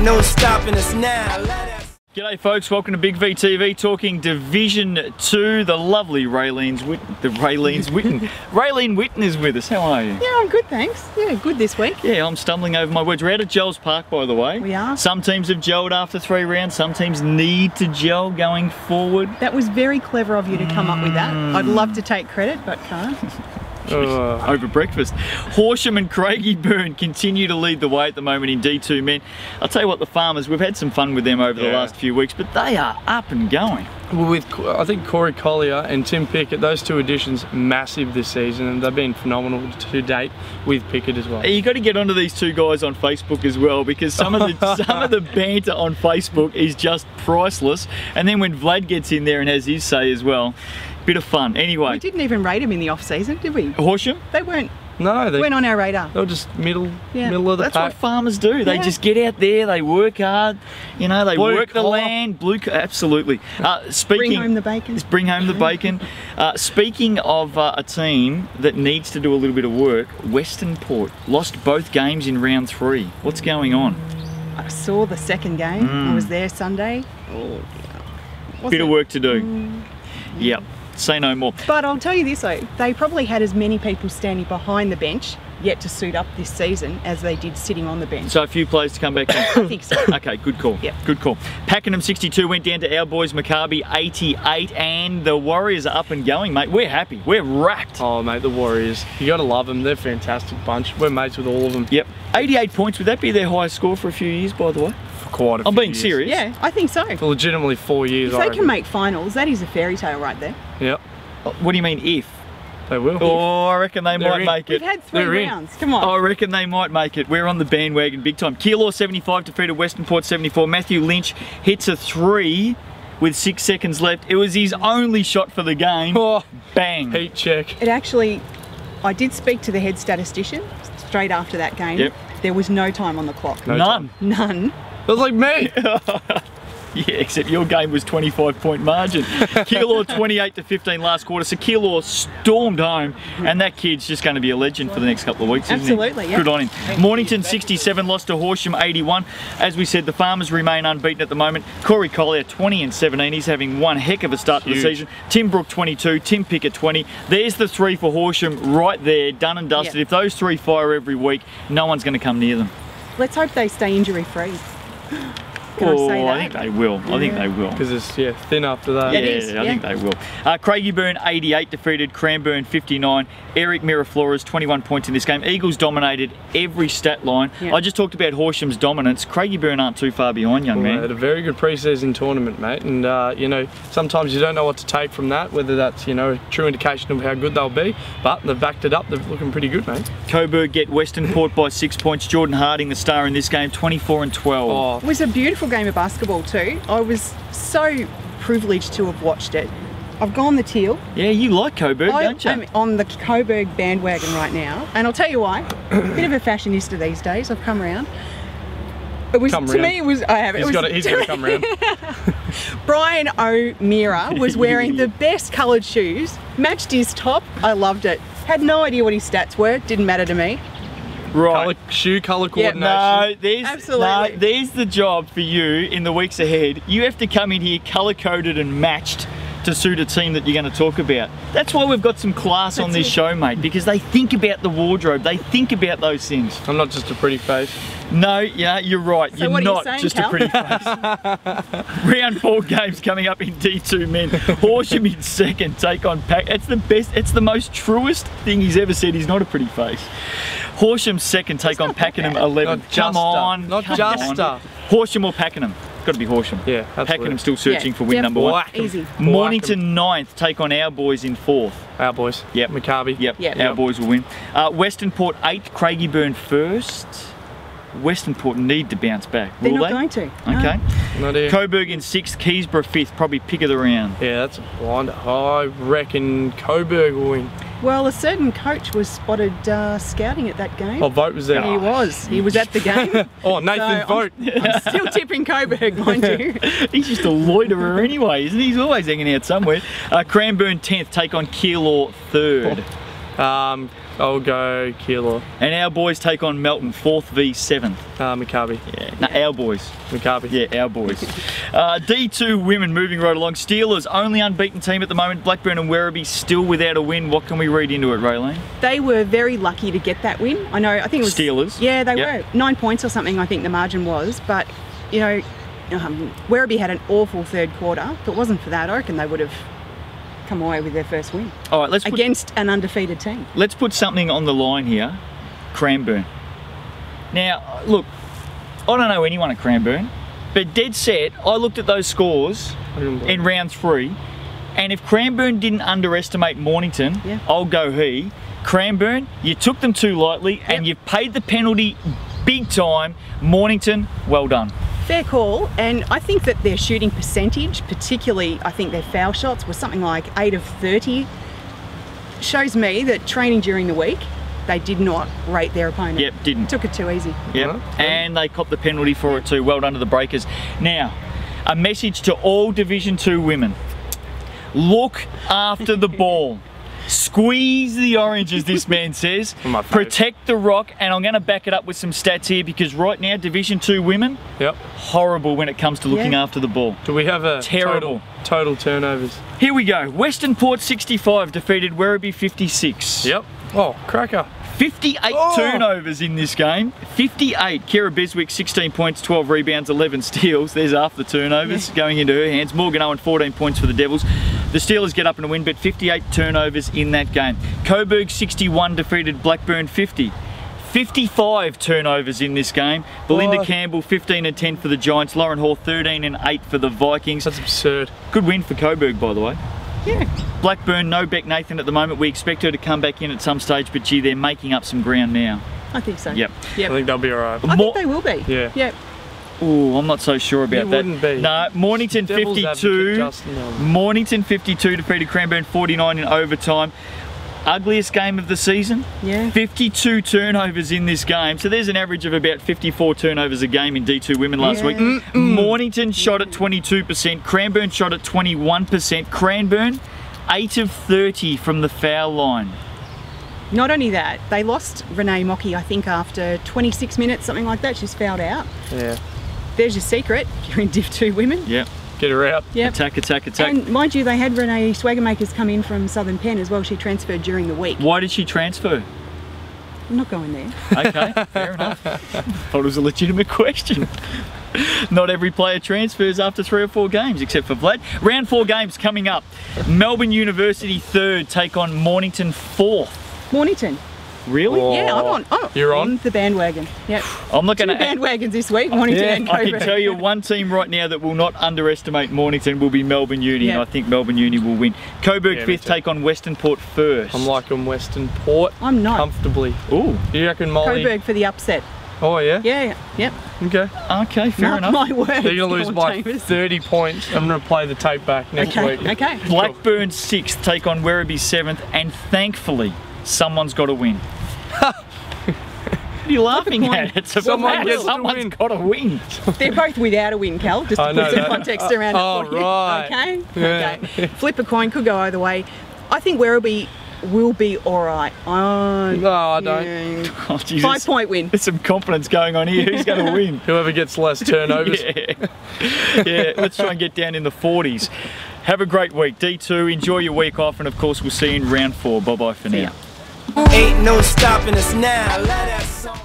No stopping us now. G'day folks, welcome to Big V TV, talking Division 2. The lovely Raylene Witten is with us. How are you? Yeah, I'm good, thanks. Yeah, good this week. Yeah, I'm stumbling over my words. We're out at Gels Park, by the way. We are. Some teams have gelled after 3 rounds, some teams need to gel going forward. That was very clever of you to come up with that. I'd love to take credit, but can't. Over breakfast. Horsham and Craigieburn continue to lead the way at the moment in D2 men. I'll tell you what, the Farmers, we've had some fun with them over the last few weeks, but they are up and going. Well, with I think Corey Collier and Tim Pickett, those 2 additions, massive this season, and they've been phenomenal to date with Pickett as well. You got to get onto these 2 guys on Facebook as well, because some of the banter on Facebook is just priceless. And then when Vlad gets in there and has his say as well, bit of fun. Anyway, We didn't even rate them in the off season, did we? Horsham? They weren't No, on our radar. they were just middle of the That's pack. what farmers do. They Yeah. just get out there, they work hard, you know, they Blue work the collar. land. Absolutely. Bring home the bacon. Bring home the bacon. Speaking of a team that needs to do a little bit of work, Western Port lost both games in round 3. What's going on? I saw the second game. I was there Sunday. Bit of work to do. Yep. Say no more. But I'll tell you this though, they probably had as many people standing behind the bench yet to suit up this season as they did sitting on the bench. So a few players to come back in. I think so. Okay, good call. Yep. Good call. Pakenham 62 went down to our boys Maccabi 88, and the Warriors are up and going, mate. We're happy. We're wrapped. Oh mate, the Warriors, you got to love them. They're a fantastic bunch. We're mates with all of them. Yep. 88 points. Would that be their highest score for a few years, by the way? For quite a few I'm being years. serious. Yeah, I think so. For legitimately 4 years. If they I can reckon. make finals, that is a fairy tale right there. Yep, What do you mean if? they will. Oh, I reckon they They're might in. make We've it. had 3 They're in. rounds. Come on. I reckon they might make it. We're on the bandwagon big time. Keilor 75 defeated Western Port 74. Matthew Lynch hits a 3 with 6 seconds left. It was his only shot for the game. Oh, Bang. heat check. It actually, I did speak to the head statistician straight after that game. Yep. There was no time on the clock. No None. None. It was like me. Yeah, except your game was 25-point margin. Keilor 28 to 15 last quarter. So Keilor stormed home, and that kid's just going to be a legend for the next couple of weeks, isn't Absolutely, he? yeah. Good on him. Mornington 67 lost to Horsham 81. As we said, the Farmers remain unbeaten at the moment. Corey Collier 20 and 17. He's having one heck of a start to the Huge. season. Tim Brook 22, Tim Pickett 20. There's the 3 for Horsham right there, done and dusted. Yeah. If those 3 fire every week, no one's going to come near them. Let's hope they stay injury free. Can I say that? I think they will. I think they will. Because it's thin after that. Yeah, It is, I think they will. Craigieburn 88 defeated Cranbourne 59. Eric Miraflores 21 points in this game. Eagles dominated every stat line. Yeah. I just talked about Horsham's dominance. Craigieburn aren't too far behind, young Well, they man. had a very good pre-season tournament, mate, and you know, sometimes you don't know what to take from that, whether that's, you know, a true indication of how good they'll be, but they've backed it up. They're looking pretty good, mate. Coburg get Western Port by 6 points. Jordan Harding, the star in this game, 24 and 12. Oh, It was a beautiful game of basketball too. I was so privileged to have watched it. I've gone the teal. Yeah, you like Coburg, don't you? I'm on the Coburg bandwagon right now, and I'll tell you why. Bit of a fashionista these days. I've come around. It was Come to round. me. It was. I have. he's got to come around. Brian O'Meara was wearing the best coloured shoes. Matched his top. I loved it. Had no idea what his stats were. Didn't matter to me. Right. Shoe colour coordination. No, Absolutely. there's the job for you in the weeks ahead. You have to come in here colour-coded and matched to suit a team that you're going to talk about. That's why we've got some class on this show, mate, because they think about the wardrobe. They think about those things. I'm not just a pretty face. No, yeah, you're right. So you're what are you not saying, just Cal? a pretty face. Round 4 games coming up in D2 men. Horsham in second, take on Pack. It's the best, it's the most truest thing he's ever said. He's not a pretty face. Horsham second, take on Pakenham 11. Not Come just on. not come just on. Horsham or Pakenham? Got to be Horsham. Yeah, absolutely. Pakenham still searching Yeah, for win yeah. number 1. Whack 'em. Easy. Mornington 9th, take on our boys in 4th. Our boys. Yep. Maccabi. Yep, Yep. our boys will win. Western Port 8th, Craigieburn 1st. Western Port need to bounce back. They're Will not they? going to. No. Okay. Not here. Coburg in 6th, Keysborough 5th, probably pick of the round. Yeah, that's a blinder. I reckon Coburg will win. Well, a certain coach was spotted scouting at that game. Oh, Vogt was there. He was. He was at the game. Oh, Nathan So, Vogt. I'm still tipping Coburg, mind you. He's just a loiterer anyway, isn't he? He's always hanging out somewhere. Cranbourne 10th, take on Keilor 3rd. I'll go Keilor. And our boys take on Melton, 4th v 7th. Maccabi. Yeah, no, our boys. Maccabi. Yeah, our boys. D2 women moving right along. Steelers, only unbeaten team at the moment. Blackburn and Werribee still without a win. What can we read into it, Raylene? They were very lucky to get that win. I know, I think it was... Steelers? Yeah, they Yep. were. 9 points or something, I think the margin was. But, you know, Werribee had an awful third quarter. If it wasn't for that, I reckon they would have come away with their first win. All right, let's put, Against an undefeated team. let's put something on the line here. Cranbourne. Now, look, I don't know anyone at Cranbourne, but dead set, I looked at those scores in round 3, and if Cranbourne didn't underestimate Mornington, Yeah. I'll go he. Cranbourne, you took them too lightly, and you've paid the penalty big time. Mornington, well done. Fair call, and I think that their shooting percentage, particularly I think their foul shots, was something like 8 of 30. Shows me that training during the week, they did not rate their opponent. Yep, didn't. Took it too easy. Yep, and they copped the penalty for it too. Well done to the Breakers. Now, a message to all Division 2 women. Look after the ball. Squeeze the orange, as this man says. My favourite. Protect the rock, and I'm going to back it up with some stats here, because right now, Division 2 women, Yep. horrible when it comes to looking Yeah. after the ball. Do we have a Terrible. total turnovers? Here we go. Western Port 65 defeated Werribee 56. Yep. Oh, cracker. 58 turnovers in this game. 58. Kira Beswick, 16 points, 12 rebounds, 11 steals. There's half the turnovers going into her hands. Morgan Owen, 14 points for the Devils. The Steelers get up and win, but 58 turnovers in that game. Coburg, 61, defeated Blackburn 50. 55 turnovers in this game. Belinda What? Campbell, 15 and 10 for the Giants. Lauren Hall, 13 and 8 for the Vikings. That's absurd. Good win for Coburg, by the way. Yeah. Blackburn, no Beck Nathan at the moment. We expect her to come back in at some stage, but gee, they're making up some ground now. I think so. Yep. Yep. I think they'll be alright. I think they will be. Yeah. Yep. Ooh, I'm not so sure about You that. wouldn't be. No, Mornington Devil's 52. advocate, Justin Elm. Mornington 52 defeated Cranbourne 49 in overtime. Ugliest game of the season. Yeah. 52 turnovers in this game. So there's an average of about 54 turnovers a game in D2 women last Yeah. week. Mornington shot at 22%. Cranbourne shot at 21%. Cranbourne, 8 of 30 from the foul line. Not only that, they lost Renee Mocky, I think, after 26 minutes, something like that. She's fouled out. Yeah. There's your secret. You're in Div 2 women. Yep. Get her out. Yep. Attack, attack, attack. And mind you, they had Renee Swaggermakers come in from Southern Penn as well. She transferred during the week. Why did she transfer? I'm not going there. Okay, fair enough. Thought it was a legitimate question. Not every player transfers after 3 or 4 games, except for Vlad. Round 4 games coming up. Melbourne University 3rd take on Mornington 4th. Mornington. Really? Oh. Yeah, You're on on? the bandwagon. Yep. I'm not going Two to. bandwagons this week, Mornington and I Coburg. can tell you one team right now that will not underestimate Mornington will be Melbourne Uni, Yeah. and I think Melbourne Uni will win. Coburg Yeah, me 5th too. take on Western Port 1st. I'm liking Western Port I'm not. comfortably. Ooh, You reckon Molly? Coburg for the upset. Oh yeah? Yeah, yep. Okay. okay, fair Mark enough. my words. They're going to lose Lord by Chambers. 30 points. I'm going to play the tape back next Okay, week. okay. Blackburn 6th take on Werribee 7th, and thankfully, someone's got to win. What are you laughing coin. at? It's about Someone gets to someone's win. got to win. They're both without a win, Cal, just to I know put some that. context around Oh, it for you. right. Okay? Yeah. Okay. Flip a coin, could go either way. I think Werribee will be all right. Oh, No, I don't. yeah. Oh, Jesus. 5-point win. There's some confidence going on here. Who's going to win? Whoever gets less turnovers. Yeah, let's try and get down in the 40s. Have a great week, D2. Enjoy your week off, and of course, we'll see you in round 4. Bye bye for now. ya. Ain't no stopping us now. I love that song.